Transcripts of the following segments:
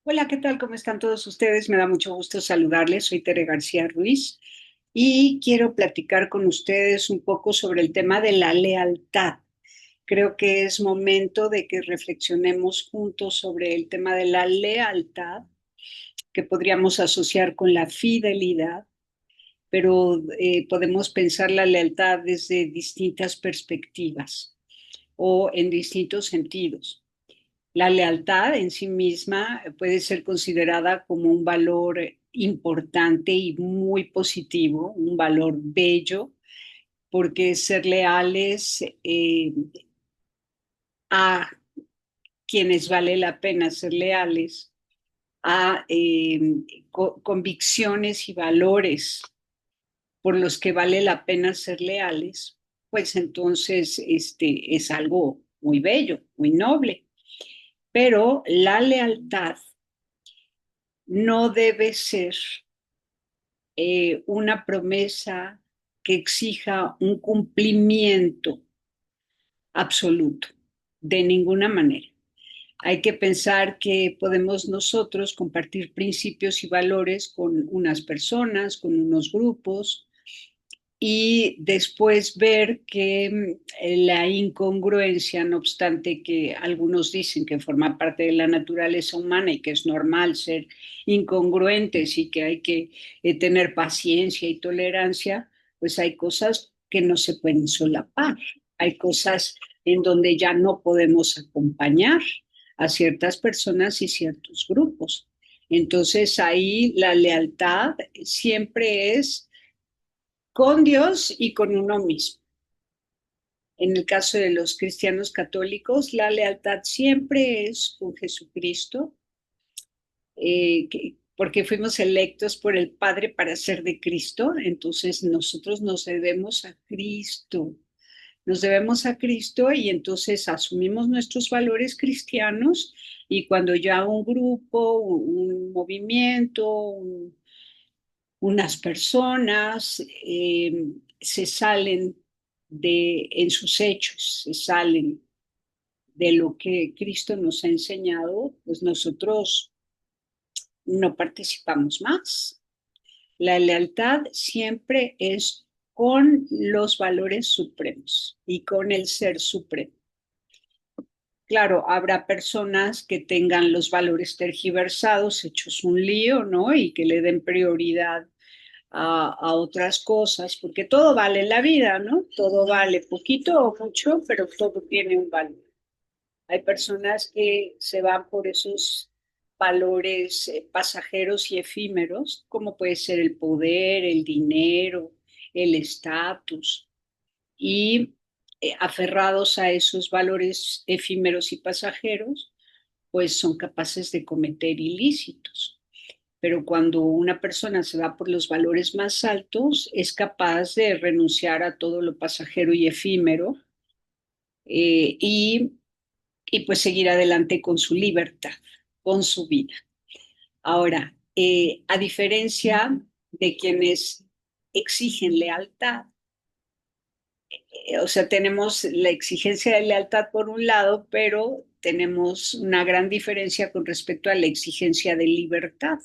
Hola, ¿qué tal? ¿Cómo están todos ustedes? Me da mucho gusto saludarles. Soy Tere García Ruiz y quiero platicar con ustedes un poco sobre el tema de la lealtad. Creo que es momento de que reflexionemos juntos sobre el tema de la lealtad, que podríamos asociar con la fidelidad, pero podemos pensar la lealtad desde distintas perspectivas o en distintos sentidos. La lealtad en sí misma puede ser considerada como un valor importante y muy positivo, un valor bello, porque ser leales a quienes vale la pena ser leales, a convicciones y valores por los que vale la pena ser leales, pues entonces es algo muy bello, muy noble. Pero la lealtad no debe ser una promesa que exija un cumplimiento absoluto, de ninguna manera. Hay que pensar que podemos nosotros compartir principios y valores con unas personas, con unos grupos, y después ver que la incongruencia, no obstante que algunos dicen que forma parte de la naturaleza humana y que es normal ser incongruentes y que hay que tener paciencia y tolerancia, pues hay cosas que no se pueden solapar, hay cosas en donde ya no podemos acompañar a ciertas personas y ciertos grupos. Entonces ahí la lealtad siempre es con Dios y con uno mismo. En el caso de los cristianos católicos, la lealtad siempre es con Jesucristo, porque fuimos electos por el Padre para ser de Cristo, entonces nosotros nos debemos a Cristo y entonces asumimos nuestros valores cristianos y cuando ya un grupo, un movimiento, unas personas se salen en sus hechos, se salen de lo que Cristo nos ha enseñado, pues nosotros no participamos más. La lealtad siempre es con los valores supremos y con el ser supremo. Claro, habrá personas que tengan los valores tergiversados, hechos un lío, ¿no? Y que le den prioridad a otras cosas, porque todo vale en la vida, ¿no? Todo vale poquito o mucho, pero todo tiene un valor. Hay personas que se van por esos valores pasajeros y efímeros, como puede ser el poder, el dinero, el estatus, y aferrados a esos valores efímeros y pasajeros, pues son capaces de cometer ilícitos. Pero cuando una persona se va por los valores más altos, es capaz de renunciar a todo lo pasajero y efímero eh, y, y pues seguir adelante con su libertad, con su vida. Ahora, a diferencia de quienes exigen lealtad, o sea, tenemos la exigencia de lealtad por un lado, pero tenemos una gran diferencia con respecto a la exigencia de libertad.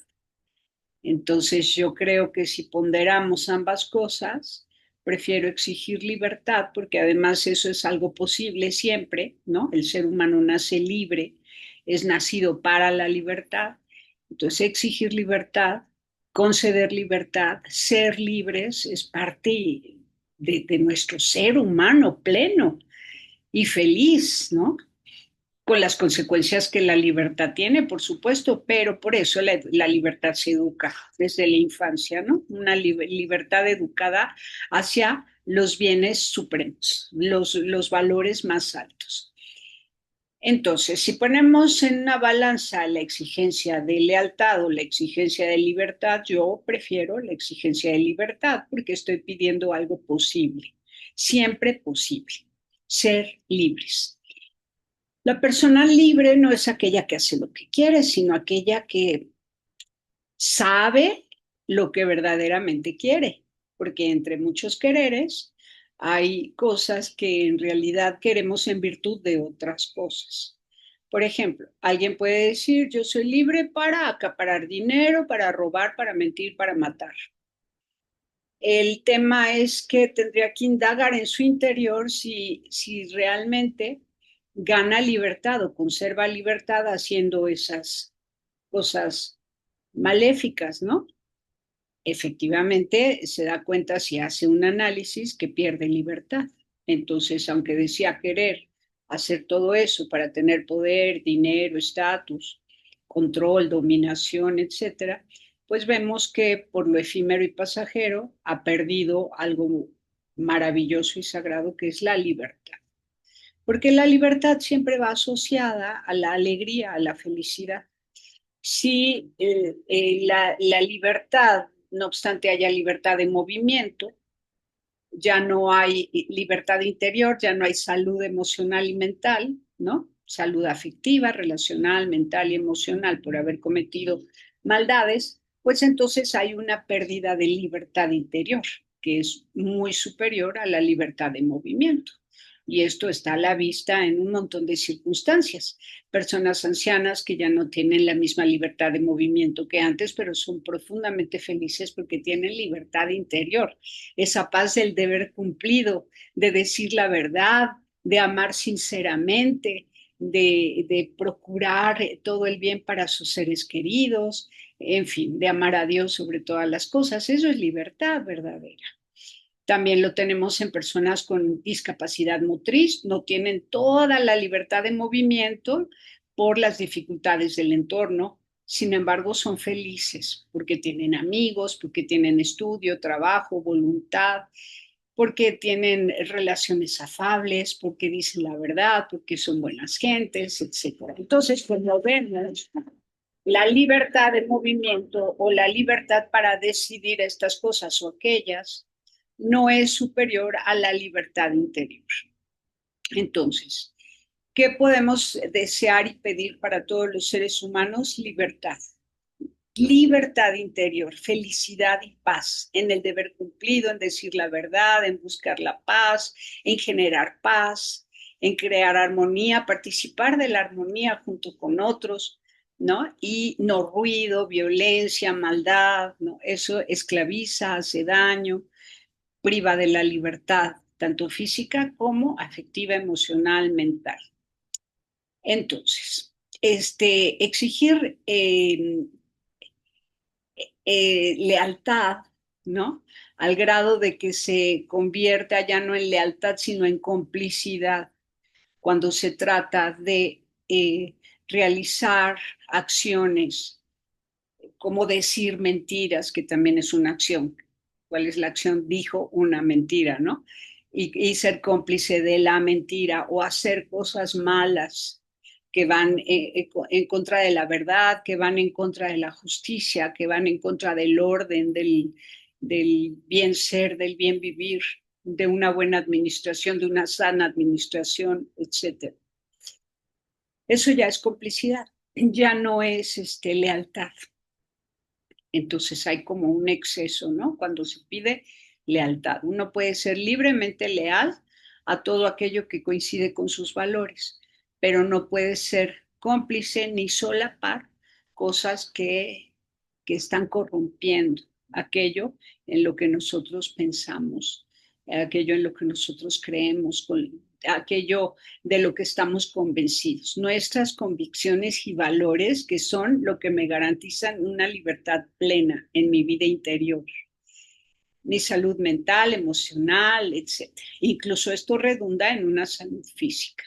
Entonces yo creo que si ponderamos ambas cosas, prefiero exigir libertad porque además eso es algo posible siempre, ¿no? El ser humano nace libre, es nacido para la libertad. Entonces exigir libertad, conceder libertad, ser libres es parte de nuestro ser humano pleno y feliz, ¿no? Con las consecuencias que la libertad tiene, por supuesto, pero por eso la libertad se educa desde la infancia, ¿no? Una libertad educada hacia los bienes supremos, los valores más altos. Entonces, si ponemos en una balanza la exigencia de lealtad o la exigencia de libertad, yo prefiero la exigencia de libertad porque estoy pidiendo algo posible, siempre posible, ser libres. La persona libre no es aquella que hace lo que quiere, sino aquella que sabe lo que verdaderamente quiere, porque entre muchos quereres hay cosas que en realidad queremos en virtud de otras cosas. Por ejemplo, alguien puede decir, yo soy libre para acaparar dinero, para robar, para mentir, para matar. El tema es que tendría que indagar en su interior si realmente gana libertad o conserva libertad haciendo esas cosas maléficas, ¿no? Efectivamente, se da cuenta si hace un análisis que pierde libertad. Entonces, aunque decía querer hacer todo eso para tener poder, dinero, estatus, control, dominación, etcétera, pues vemos que por lo efímero y pasajero ha perdido algo maravilloso y sagrado que es la libertad. Porque la libertad siempre va asociada a la alegría, a la felicidad. Si la libertad, no obstante haya libertad de movimiento, ya no hay libertad interior, ya no hay salud emocional y mental, ¿no? Salud afectiva, relacional, mental y emocional por haber cometido maldades, pues entonces hay una pérdida de libertad interior, que es muy superior a la libertad de movimiento. Y esto está a la vista en un montón de circunstancias. Personas ancianas que ya no tienen la misma libertad de movimiento que antes, pero son profundamente felices porque tienen libertad interior, esa paz del deber cumplido, de decir la verdad, de amar sinceramente, de procurar todo el bien para sus seres queridos, en fin, de amar a Dios sobre todas las cosas. Eso es libertad verdadera. También lo tenemos en personas con discapacidad motriz, no tienen toda la libertad de movimiento por las dificultades del entorno, sin embargo son felices porque tienen amigos, porque tienen estudio, trabajo, voluntad, porque tienen relaciones afables, porque dicen la verdad, porque son buenas gentes, etcétera. Entonces, como vemos, la libertad de movimiento o la libertad para decidir estas cosas o aquellas no es superior a la libertad interior. Entonces, ¿qué podemos desear y pedir para todos los seres humanos? Libertad. Libertad interior, felicidad y paz en el deber cumplido, en decir la verdad, en buscar la paz, en generar paz, en crear armonía, participar de la armonía junto con otros, ¿no? Y no ruido, violencia, maldad, ¿no? Eso esclaviza, hace daño, priva de la libertad, tanto física como afectiva, emocional, mental. Entonces, exigir lealtad, ¿no? Al grado de que se convierta ya no en lealtad, sino en complicidad, cuando se trata de realizar acciones, como decir mentiras, que también es una acción. ¿Cuál es la acción? Dijo una mentira, ¿no? Y ser cómplice de la mentira o hacer cosas malas que van en contra de la verdad, que van en contra de la justicia, que van en contra del orden, del bien ser, del bien vivir, de una buena administración, de una sana administración, etcétera. Eso ya es complicidad, ya no es lealtad. Entonces hay como un exceso, ¿no? Cuando se pide lealtad. Uno puede ser libremente leal a todo aquello que coincide con sus valores, pero no puede ser cómplice ni solapar cosas que están corrompiendo aquello en lo que nosotros pensamos, aquello en lo que nosotros creemos, aquello de lo que estamos convencidos, nuestras convicciones y valores que son lo que me garantizan una libertad plena en mi vida interior, mi salud mental, emocional, etcétera. Incluso esto redunda en una salud física.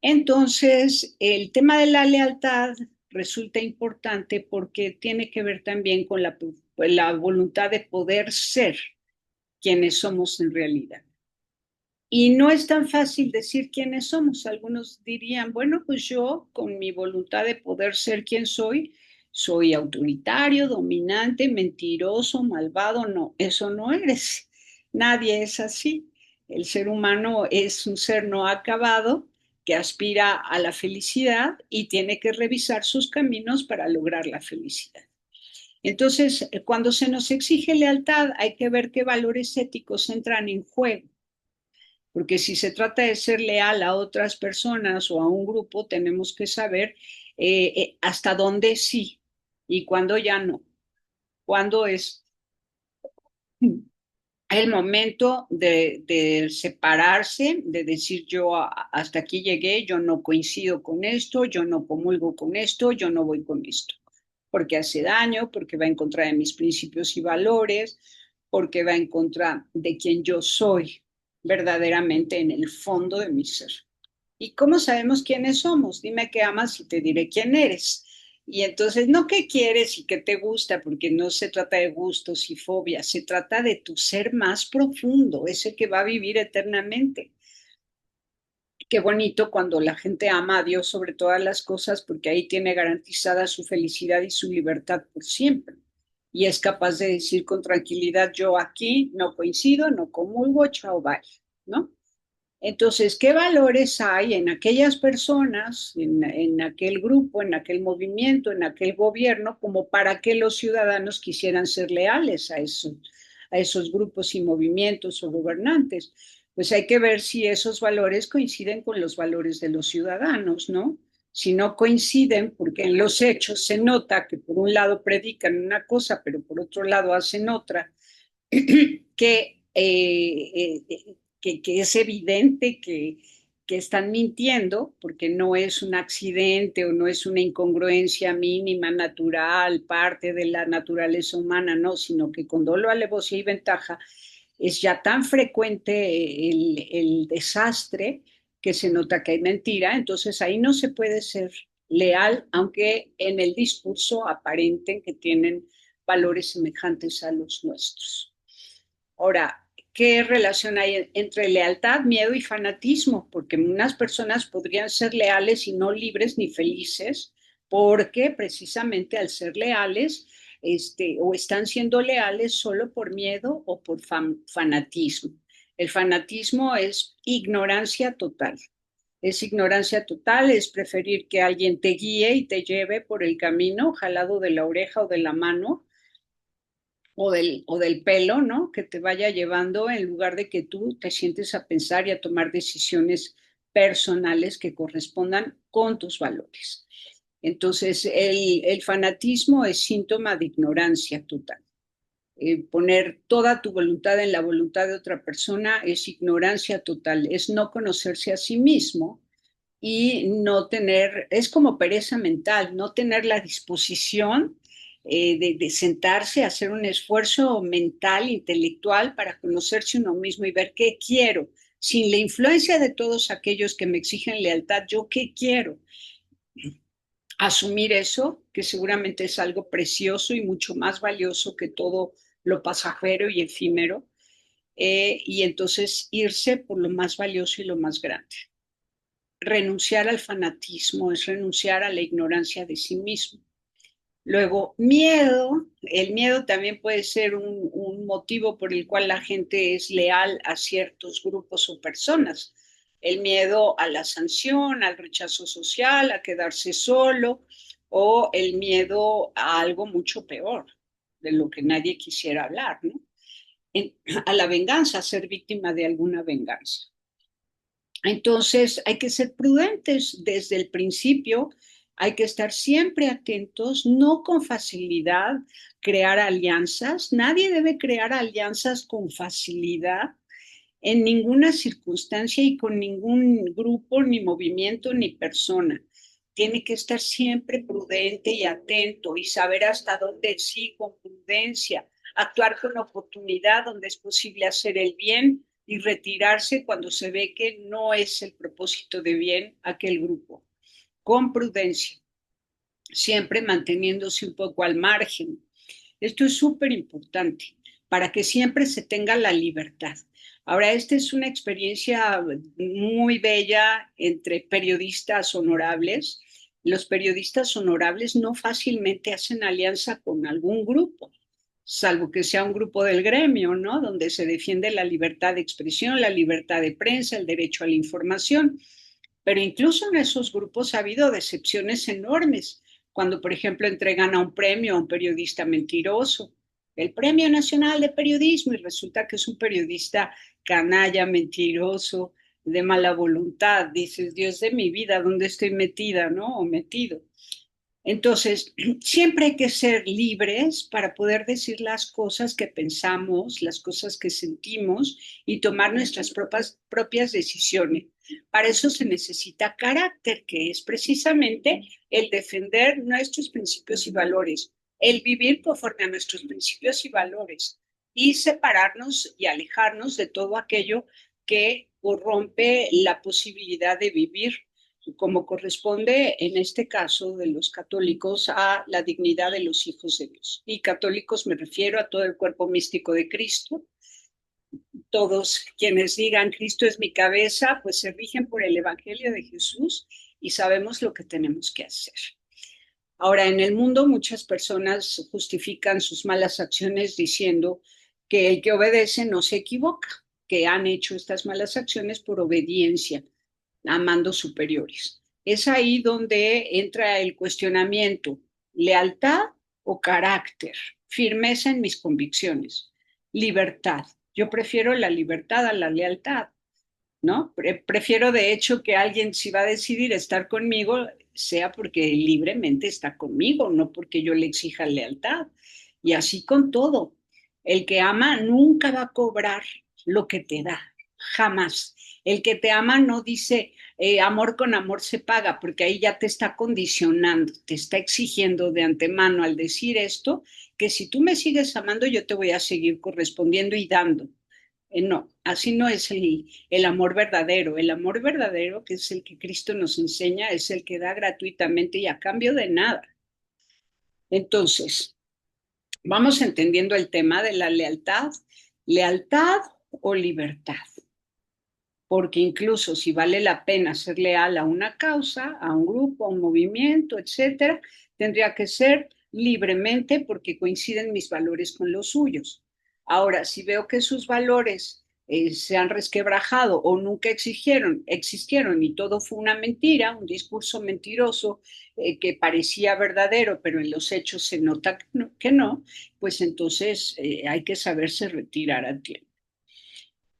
Entonces, el tema de la lealtad resulta importante porque tiene que ver también con la voluntad de poder ser quienes somos en realidad. Y no es tan fácil decir quiénes somos. Algunos dirían, bueno, pues yo con mi voluntad de poder ser quien soy autoritario, dominante, mentiroso, malvado. No, eso no eres. Nadie es así. El ser humano es un ser no acabado que aspira a la felicidad y tiene que revisar sus caminos para lograr la felicidad. Entonces, cuando se nos exige lealtad, hay que ver qué valores éticos entran en juego. porque si se trata de ser leal a otras personas o a un grupo, tenemos que saber hasta dónde sí y cuándo ya no, cuándo es el momento de separarse, de decir yo hasta aquí llegué, yo no coincido con esto, yo no comulgo con esto, yo no voy con esto, porque hace daño, porque va en contra de mis principios y valores, porque va en contra de quien yo soy verdaderamente en el fondo de mi ser. ¿Y cómo sabemos quiénes somos? Dime qué amas y te diré quién eres. Y entonces, no qué quieres y qué te gusta, porque no se trata de gustos y fobias, se trata de tu ser más profundo, ese que va a vivir eternamente. Qué bonito cuando la gente ama a Dios sobre todas las cosas, porque ahí tiene garantizada su felicidad y su libertad por siempre. Y es capaz de decir con tranquilidad, yo aquí no coincido, no comulgo, chao, bye, ¿no? Entonces, ¿qué valores hay en aquellas personas, en aquel grupo, en aquel movimiento, en aquel gobierno, como para que los ciudadanos quisieran ser leales a esos grupos y movimientos o gobernantes? Pues hay que ver si esos valores coinciden con los valores de los ciudadanos, ¿no? Si no coinciden, porque en los hechos se nota que por un lado predican una cosa, pero por otro lado hacen otra, que, que es evidente que están mintiendo porque no es un accidente o no es una incongruencia mínima, natural, parte de la naturaleza humana, no, sino que con dolo, alevosía y ventaja es ya tan frecuente el desastre que se nota que hay mentira, entonces ahí no se puede ser leal, aunque en el discurso aparenten que tienen valores semejantes a los nuestros. Ahora, ¿qué relación hay entre lealtad, miedo y fanatismo? Porque unas personas podrían ser leales y no libres ni felices, porque precisamente al ser leales, o están siendo leales solo por miedo o por fanatismo. El fanatismo es ignorancia total. Es ignorancia total, es preferir que alguien te guíe y te lleve por el camino, jalado de la oreja o de la mano, o del pelo, ¿no? Que te vaya llevando en lugar de que tú te sientes a pensar y a tomar decisiones personales que correspondan con tus valores. Entonces, el fanatismo es síntoma de ignorancia total. Poner toda tu voluntad en la voluntad de otra persona es ignorancia total, es no conocerse a sí mismo y no tener, es como pereza mental, no tener la disposición de sentarse, hacer un esfuerzo mental, intelectual para conocerse uno mismo y ver qué quiero. Sin la influencia de todos aquellos que me exigen lealtad, ¿yo qué quiero? Asumir eso, que seguramente es algo precioso y mucho más valioso que todo lo pasajero y efímero, y entonces irse por lo más valioso y lo más grande. Renunciar al fanatismo es renunciar a la ignorancia de sí mismo. Luego, miedo. El miedo también puede ser un motivo por el cual la gente es leal a ciertos grupos o personas. El miedo a la sanción, al rechazo social, a quedarse solo, o el miedo a algo mucho peor, de lo que nadie quisiera hablar, ¿no? A la venganza, a ser víctima de alguna venganza. Entonces, hay que ser prudentes desde el principio, hay que estar siempre atentos, no con facilidad crear alianzas. Nadie debe crear alianzas con facilidad en ninguna circunstancia y con ningún grupo, ni movimiento, ni persona. Tiene que estar siempre prudente y atento y saber hasta dónde sí, con prudencia, actuar con oportunidad donde es posible hacer el bien y retirarse cuando se ve que no es el propósito de bien aquel grupo. Con prudencia, siempre manteniéndose un poco al margen. Esto es súper importante para que siempre se tenga la libertad. Ahora, esta es una experiencia muy bella entre periodistas honorables. Los periodistas honorables no fácilmente hacen alianza con algún grupo, salvo que sea un grupo del gremio, ¿no? Donde se defiende la libertad de expresión, la libertad de prensa, el derecho a la información. Pero incluso en esos grupos ha habido decepciones enormes, cuando, por ejemplo, entregan a un premio a un periodista mentiroso, el Premio Nacional de Periodismo, y resulta que es un periodista canalla, mentiroso, de mala voluntad. Dices, Dios de mi vida, ¿dónde estoy metida, no? O metido. Entonces, siempre hay que ser libres para poder decir las cosas que pensamos, las cosas que sentimos y tomar nuestras propias decisiones. Para eso se necesita carácter, que es precisamente el defender nuestros principios y valores, el vivir conforme a nuestros principios y valores y separarnos y alejarnos de todo aquello que corrompe la posibilidad de vivir como corresponde en este caso de los católicos a la dignidad de los hijos de Dios. Y católicos me refiero a todo el cuerpo místico de Cristo. Todos quienes digan Cristo es mi cabeza, pues se rigen por el Evangelio de Jesús y sabemos lo que tenemos que hacer. Ahora, en el mundo muchas personas justifican sus malas acciones diciendo que el que obedece no se equivoca, que han hecho estas malas acciones por obediencia a mandos superiores. Es ahí donde entra el cuestionamiento, lealtad o carácter, firmeza en mis convicciones, libertad. Yo prefiero la libertad a la lealtad, ¿no? Prefiero de hecho que alguien si va a decidir estar conmigo sea porque libremente está conmigo, no porque yo le exija lealtad. Y así con todo. El que ama nunca va a cobrar lo que te da, jamás. El que te ama no dice amor con amor se paga, porque ahí ya te está condicionando, te está exigiendo de antemano al decir esto, que si tú me sigues amando, yo te voy a seguir correspondiendo y dando. No, así no es el amor verdadero. El amor verdadero, que es el que Cristo nos enseña, es el que da gratuitamente y a cambio de nada. Entonces, vamos entendiendo el tema de la lealtad, lealtad o libertad, porque incluso si vale la pena ser leal a una causa, a un grupo, a un movimiento, etcétera, tendría que ser libremente porque coinciden mis valores con los suyos. Ahora, si veo que sus valores se han resquebrajado o nunca existieron y todo fue una mentira, un discurso mentiroso que parecía verdadero, pero en los hechos se nota que no, pues entonces hay que saberse retirar a tiempo.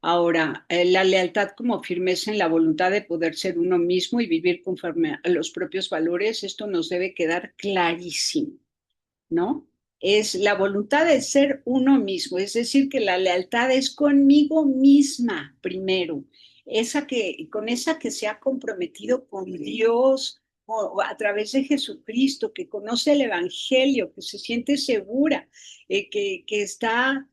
Ahora, la lealtad como firmeza en la voluntad de poder ser uno mismo y vivir conforme a los propios valores, esto nos debe quedar clarísimo, ¿no? Es la voluntad de ser uno mismo, es decir, que la lealtad es conmigo misma primero, con esa que se ha comprometido con Dios o a través de Jesucristo, que conoce el Evangelio, que se siente segura, que está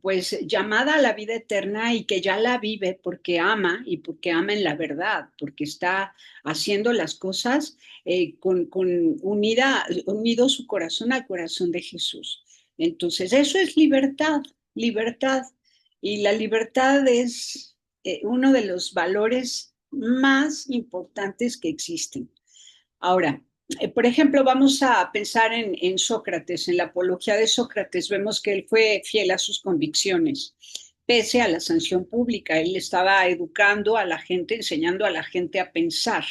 pues llamada a la vida eterna y que ya la vive porque ama y porque ama en la verdad, porque está haciendo las cosas unido su corazón al corazón de Jesús. Entonces, eso es libertad, libertad. Y la libertad es uno de los valores más importantes que existen. Ahora, por ejemplo, vamos a pensar en Sócrates, en la apología de Sócrates, vemos que él fue fiel a sus convicciones, pese a la sanción pública. Él estaba educando a la gente, enseñando a la gente a pensar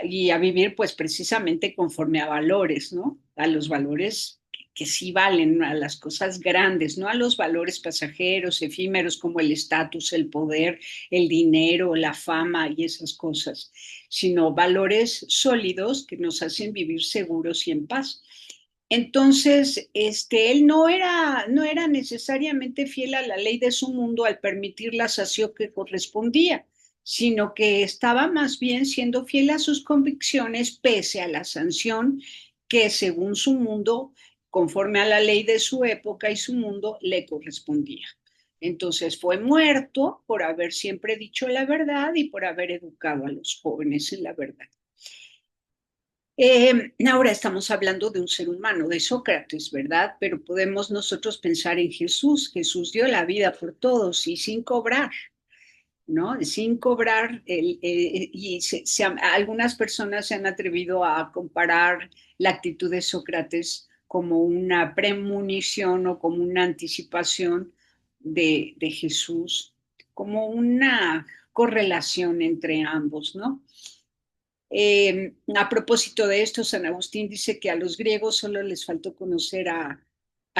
y a vivir pues precisamente conforme a valores, ¿no? A los valores que sí valen, a las cosas grandes, no a los valores pasajeros, efímeros como el estatus, el poder, el dinero, la fama y esas cosas, sino valores sólidos que nos hacen vivir seguros y en paz. Entonces, él no era necesariamente fiel a la ley de su mundo al permitir la sanción que correspondía, sino que estaba más bien siendo fiel a sus convicciones pese a la sanción que según su mundo, conforme a la ley de su época y su mundo, le correspondía. Entonces fue muerto por haber siempre dicho la verdad y por haber educado a los jóvenes en la verdad. Ahora estamos hablando de un ser humano, de Sócrates, ¿verdad? Pero podemos nosotros pensar en Jesús. Jesús dio la vida por todos y sin cobrar, ¿no? Sin cobrar, y algunas personas se han atrevido a comparar la actitud de Sócrates como una premonición o como una anticipación de Jesús, como una correlación entre ambos, ¿no? A propósito de esto, San Agustín dice que a los griegos solo les faltó conocer a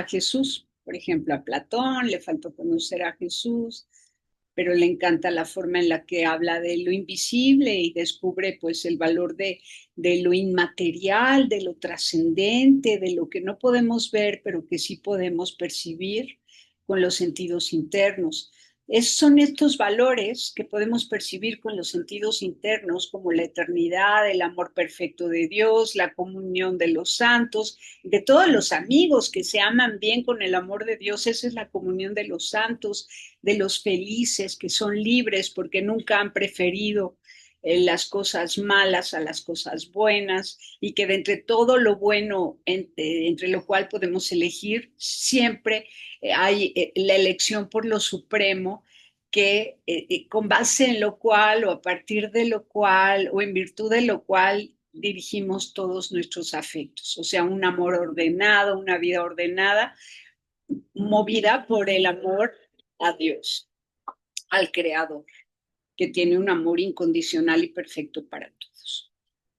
Jesús Por ejemplo, a Platón le faltó conocer a Jesús, pero le encanta la forma en la que habla de lo invisible y descubre pues el valor de lo inmaterial, de lo trascendente, de lo que no podemos ver, pero que sí podemos percibir con los sentidos internos. Son estos valores que podemos percibir con los sentidos internos, como la eternidad, el amor perfecto de Dios, la comunión de los santos, de todos los amigos que se aman bien con el amor de Dios. Esa es la comunión de los santos, de los felices que son libres porque nunca han preferido las cosas malas a las cosas buenas, y que de entre todo lo bueno, entre lo cual podemos elegir, siempre hay la elección por lo supremo, que con base en lo cual o a partir de lo cual o en virtud de lo cual dirigimos todos nuestros afectos, o sea, un amor ordenado, una vida ordenada, movida por el amor a Dios, al Creador, que tiene un amor incondicional y perfecto para todos.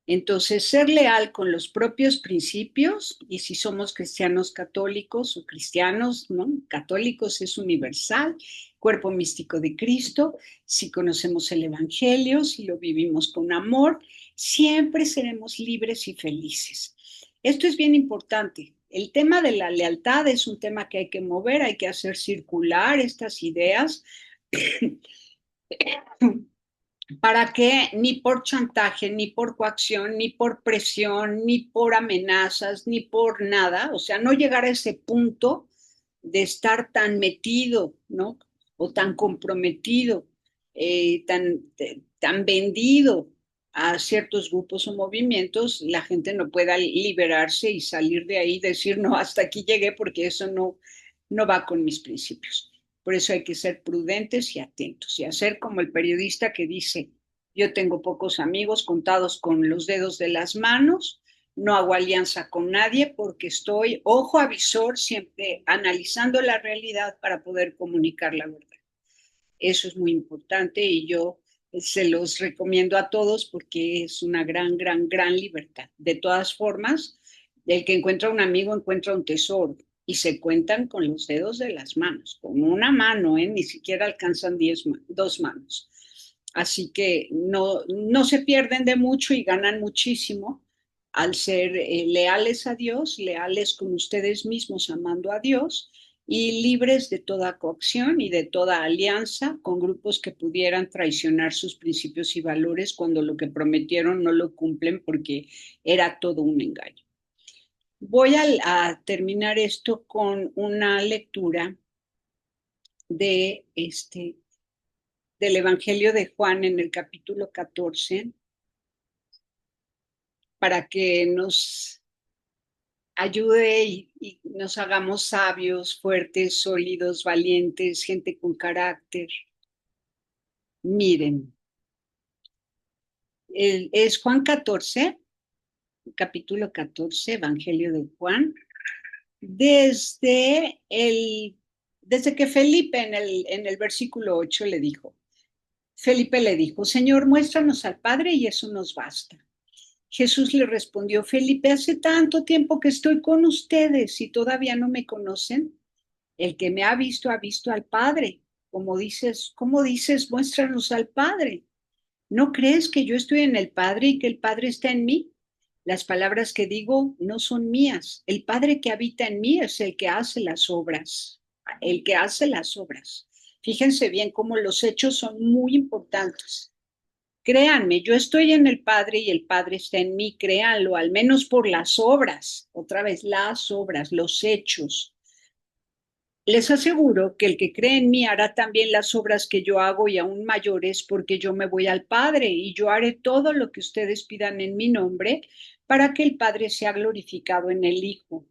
Entonces, ser leal con los propios principios, y si somos cristianos católicos o cristianos, ¿no? Católicos es universal, cuerpo místico de Cristo, si conocemos el Evangelio, si lo vivimos con amor, siempre seremos libres y felices. Esto es bien importante. El tema de la lealtad es un tema que hay que mover, hay que hacer circular estas ideas para que ni por chantaje, ni por coacción, ni por presión, ni por amenazas, ni por nada, o sea, no llegar a ese punto de estar tan metido, ¿no? O tan comprometido, tan vendido a ciertos grupos o movimientos, la gente no pueda liberarse y salir de ahí y decir, no, hasta aquí llegué porque eso no va con mis principios. Por eso hay que ser prudentes y atentos y hacer como el periodista que dice, yo tengo pocos amigos contados con los dedos de las manos, no hago alianza con nadie porque estoy ojo avisor siempre analizando la realidad para poder comunicar la verdad. Eso es muy importante y yo se los recomiendo a todos porque es una gran, gran, gran libertad. De todas formas, el que encuentra un amigo encuentra un tesoro y se cuentan con los dedos de las manos, con una mano, ni siquiera alcanzan dos manos. Así que no se pierden de mucho y ganan muchísimo al ser leales a Dios, leales con ustedes mismos, amando a Dios y libres de toda coacción y de toda alianza con grupos que pudieran traicionar sus principios y valores cuando lo que prometieron no lo cumplen porque era todo un engaño. Voy a terminar esto con una lectura de del Evangelio de Juan en el capítulo 14 para que nos ayude y nos hagamos sabios, fuertes, sólidos, valientes, gente con carácter. Miren, es Juan 14, capítulo 14, Evangelio de Juan, desde que Felipe en el versículo 8 le dijo, Felipe le dijo, Señor, muéstranos al Padre y eso nos basta. Jesús le respondió, Felipe, hace tanto tiempo que estoy con ustedes y todavía no me conocen. El que me ha visto al Padre. ¿Cómo dices, muéstranos al Padre? ¿No crees que yo estoy en el Padre y que el Padre está en mí? Las palabras que digo no son mías. El Padre que habita en mí es el que hace las obras. El que hace las obras. Fíjense bien cómo los hechos son muy importantes. Créanme, yo estoy en el Padre y el Padre está en mí, créanlo, al menos por las obras, otra vez las obras, los hechos. Les aseguro que el que cree en mí hará también las obras que yo hago y aún mayores, porque yo me voy al Padre y yo haré todo lo que ustedes pidan en mi nombre para que el Padre sea glorificado en el Hijo.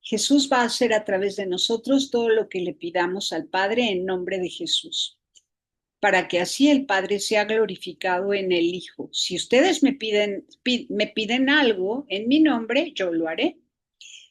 Jesús va a hacer a través de nosotros todo lo que le pidamos al Padre en nombre de Jesús, para que así el Padre sea glorificado en el Hijo. Si ustedes me piden algo en mi nombre, yo lo haré.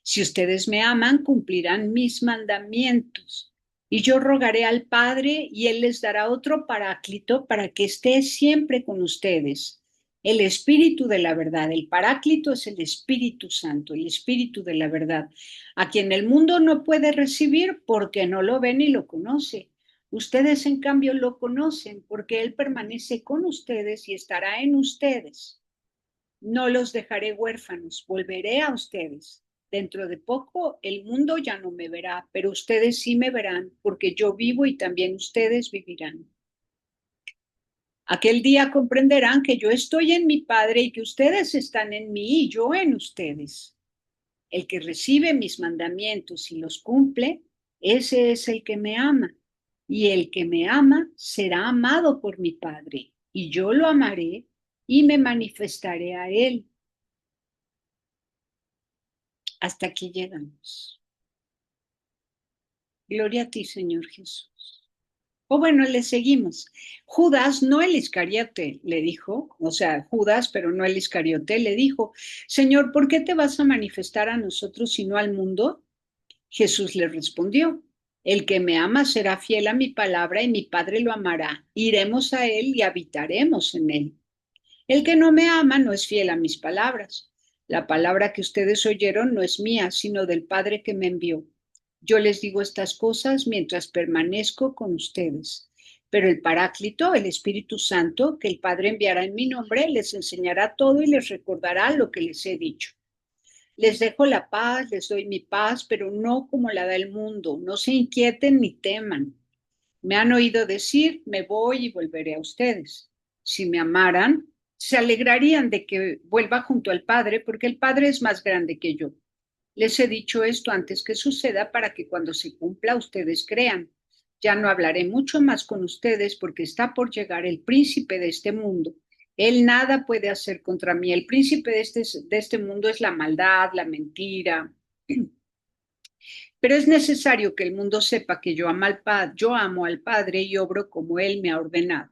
Si ustedes me aman, cumplirán mis mandamientos. Y yo rogaré al Padre y Él les dará otro paráclito para que esté siempre con ustedes. El Espíritu de la verdad, el Paráclito es el Espíritu Santo, el Espíritu de la verdad, a quien el mundo no puede recibir porque no lo ve ni lo conoce. Ustedes, en cambio, lo conocen porque Él permanece con ustedes y estará en ustedes. No los dejaré huérfanos, volveré a ustedes. Dentro de poco el mundo ya no me verá, pero ustedes sí me verán, porque yo vivo y también ustedes vivirán. Aquel día comprenderán que yo estoy en mi Padre y que ustedes están en mí y yo en ustedes. El que recibe mis mandamientos y los cumple, ese es el que me ama. Y el que me ama será amado por mi Padre, y yo lo amaré y me manifestaré a él. Hasta aquí llegamos. Gloria a ti, Señor Jesús. O bueno, le seguimos. Judas, no el Iscariote, le dijo, o sea, Judas, pero no el Iscariote, le dijo, Señor, ¿por qué te vas a manifestar a nosotros y no al mundo? Jesús le respondió, el que me ama será fiel a mi palabra y mi Padre lo amará. Iremos a él y habitaremos en él. El que no me ama no es fiel a mis palabras. La palabra que ustedes oyeron no es mía, sino del Padre que me envió. Yo les digo estas cosas mientras permanezco con ustedes. Pero el Paráclito, el Espíritu Santo, que el Padre enviará en mi nombre, les enseñará todo y les recordará lo que les he dicho. Les dejo la paz, les doy mi paz, pero no como la da el mundo. No se inquieten ni teman. Me han oído decir, me voy y volveré a ustedes. Si me amaran, se alegrarían de que vuelva junto al Padre, porque el Padre es más grande que yo. Les he dicho esto antes que suceda para que cuando se cumpla ustedes crean. Ya no hablaré mucho más con ustedes porque está por llegar el príncipe de este mundo. Él nada puede hacer contra mí. El príncipe de este mundo es la maldad, la mentira. Pero es necesario que el mundo sepa que yo amo al Padre y obro como Él me ha ordenado.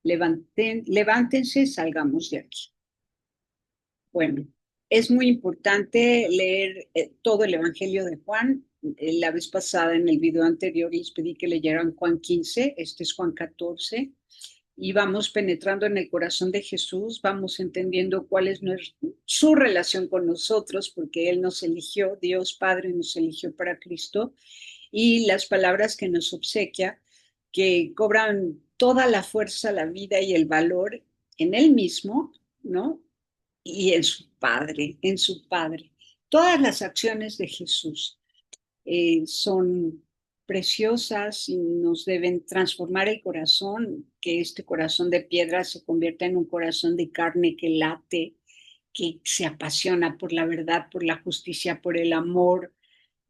Levántense, salgamos de aquí. Bueno, es muy importante leer todo el Evangelio de Juan. La vez pasada, en el video anterior, les pedí que leyeran Juan 15, este es Juan 14, y vamos penetrando en el corazón de Jesús, vamos entendiendo cuál es su relación con nosotros, porque Él nos eligió, Dios Padre nos eligió para Cristo, y las palabras que nos obsequia, que cobran toda la fuerza, la vida y el valor en Él mismo, ¿no? Y en su Padre, en su Padre. Todas las acciones de Jesús son preciosas y nos deben transformar el corazón, que este corazón de piedra se convierta en un corazón de carne que late, que se apasiona por la verdad, por la justicia, por el amor,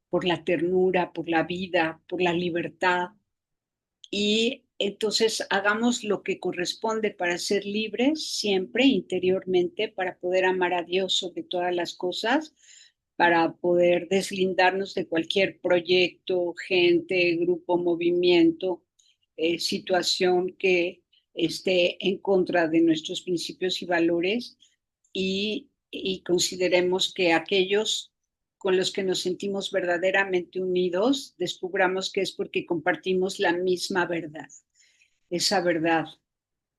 por la ternura, por la vida, por la libertad. Y entonces hagamos lo que corresponde para ser libres siempre interiormente, para poder amar a Dios sobre todas las cosas, para poder deslindarnos de cualquier proyecto, gente, grupo, movimiento, situación que esté en contra de nuestros principios y valores y consideremos que aquellos con los que nos sentimos verdaderamente unidos, descubramos que es porque compartimos la misma verdad, esa verdad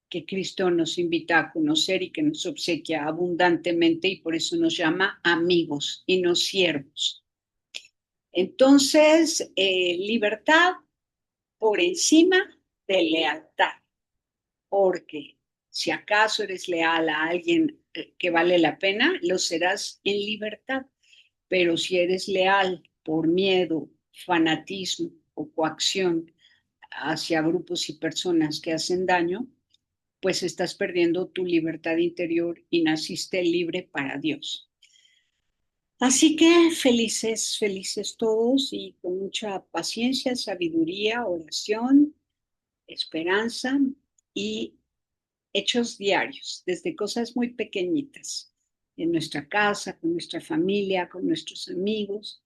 que Cristo nos invita a conocer y que nos obsequia abundantemente y por eso nos llama amigos y no siervos. Entonces, libertad por encima de lealtad, porque si acaso eres leal a alguien que vale la pena, lo serás en libertad. Pero si eres leal por miedo, fanatismo o coacción hacia grupos y personas que hacen daño, pues estás perdiendo tu libertad interior y naciste libre para Dios. Así que felices, felices todos y con mucha paciencia, sabiduría, oración, esperanza y hechos diarios, desde cosas muy pequeñitas, en nuestra casa, con nuestra familia, con nuestros amigos,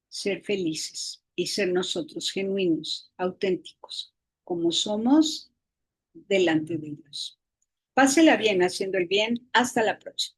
ser felices y ser nosotros genuinos, auténticos, como somos delante de Dios. Pásela bien haciendo el bien. Hasta la próxima.